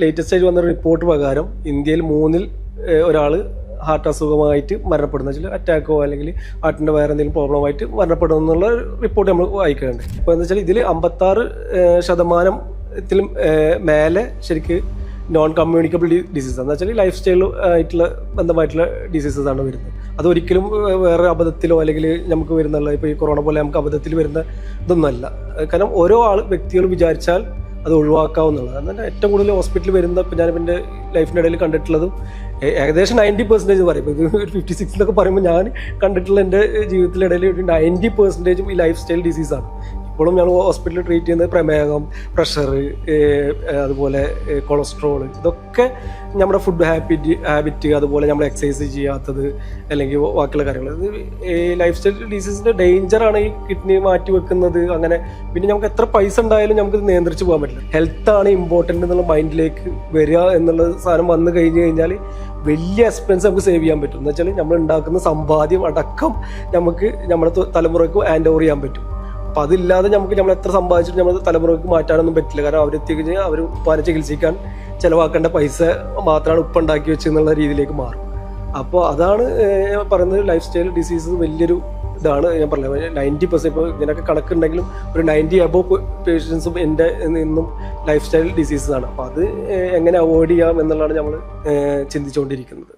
Latest ആയിട്ട് വന്ന report പ്രകാരം ഇന്ത്യയിൽ 3-ൽ ഒരാൾ ഹാർട്ട് അസുഖമായിട്ട് മരണപ്പെടുന്ന വെച്ചാൽ അറ്റാക്കോ അല്ലെങ്കിൽ ഹാർട്ടിൻ്റെ വേറെ എന്തെങ്കിലും പ്രോബ്ലമായിട്ട് മരണപ്പെടും എന്നുള്ള റിപ്പോർട്ട് നമ്മൾ വായിക്കുന്നുണ്ട്. അപ്പോൾ എന്താ വെച്ചാൽ ഇതിൽ 56% മേലെ ശരിക്ക് നോൺ കമ്മ്യൂണിക്കബിൾ ഡിസീസ് എന്ന് വെച്ചാൽ ലൈഫ് സ്റ്റൈൽ ആയിട്ടുള്ള ബന്ധമായിട്ടുള്ള ഡിസീസസ് ആണ് വരുന്നത്. അതൊരിക്കലും വേറെ അബദ്ധത്തിലോ അല്ലെങ്കിൽ നമുക്ക് വരുന്നുള്ള ഇപ്പോൾ ഈ കൊറോണ പോലെ നമുക്ക് അബദ്ധത്തിൽ വരുന്ന ഇതൊന്നുമല്ല. കാരണം ഓരോ വ്യക്തികൾ വിചാരിച്ചാൽ അത് ഒഴിവാക്കാവുന്നതാണ്. എന്നാൽ ഏറ്റവും കൂടുതൽ ഹോസ്പിറ്റലിൽ വരുന്ന ഇപ്പം ഞാനിപ്പോൾ എൻ്റെ ലൈഫിൻ്റെ ഇടയിൽ കണ്ടിട്ടുള്ളതും ഏകദേശം 90% പറയും. ഇപ്പോൾ ഇത് 56 എന്നൊക്കെ പറയുമ്പോൾ ഞാൻ കണ്ടിട്ടുള്ള എൻ്റെ ജീവിതത്തിലിടയിൽ 90% ഈ ലൈഫ് സ്റ്റൈൽ ഡിസീസാണ്. ഇപ്പോഴും ഞങ്ങൾ ഹോസ്പിറ്റലിൽ ട്രീറ്റ് ചെയ്യുന്നത് പ്രമേഹം, പ്രഷർ, അതുപോലെ കൊളസ്ട്രോൾ, ഇതൊക്കെ നമ്മുടെ ഫുഡ് ഹാബിറ്റ് അതുപോലെ നമ്മൾ എക്സസൈസ് ചെയ്യാത്തത് അല്ലെങ്കിൽ ബാക്കിയുള്ള കാര്യങ്ങൾ. ഇത് ഈ ലൈഫ് സ്റ്റൈൽ ഡിസീസിൻ്റെ ഡേഞ്ചറാണ് ഈ കിഡ്നി മാറ്റി വെക്കുന്നത്. അങ്ങനെ പിന്നെ നമുക്ക് എത്ര പൈസ ഉണ്ടായാലും നമുക്ക് നിയന്ത്രിച്ച് പോകാൻ പറ്റില്ല. ഹെൽത്താണ് ഇമ്പോർട്ടൻ്റ് എന്നുള്ള മൈൻഡിലേക്ക് വരിക എന്നുള്ള സാധനം വന്നു കഴിഞ്ഞാൽ വലിയ എക്സ്പെൻസ് നമുക്ക് സേവ് ചെയ്യാൻ പറ്റും. എന്ന് വെച്ചാൽ നമ്മൾ ഉണ്ടാക്കുന്ന സമ്പാദ്യം അടക്കം നമുക്ക് നമ്മുടെ തലമുറയ്ക്ക് ഹാൻഡ് ഓവർ ചെയ്യാൻ പറ്റും. അപ്പം അതില്ലാതെ നമ്മൾ എത്ര സമ്പാദിച്ചിട്ട് നമ്മുടെ തലമുറയ്ക്ക് മാറ്റാനൊന്നും പറ്റില്ല. കാരണം അവരെത്തി കഴിഞ്ഞാൽ അവർ ഉപ്പാനെ ചികിത്സിക്കാൻ ചിലവാക്കേണ്ട പൈസ മാത്രമാണ് ഉപ്പ ഉണ്ടാക്കി വെച്ചെന്നുള്ള രീതിയിലേക്ക് മാറും. അപ്പോൾ അതാണ് പറയുന്നത്, ലൈഫ് സ്റ്റൈൽ ഡിസീസ് വലിയൊരു ഇതാണ്. ഞാൻ പറഞ്ഞത് 90% ഇപ്പോൾ ഇതിനൊക്കെ കണക്കുണ്ടെങ്കിലും ഒരു 90 അബോവ് പേഷ്യൻസും എൻ്റെ നിന്നും ലൈഫ് സ്റ്റൈൽ ഡിസീസസാണ്. അപ്പോൾ അത് എങ്ങനെ അവോയ്ഡ് ചെയ്യാം എന്നുള്ളതാണ് നമ്മൾ ചിന്തിച്ചുകൊണ്ടിരിക്കുന്നത്.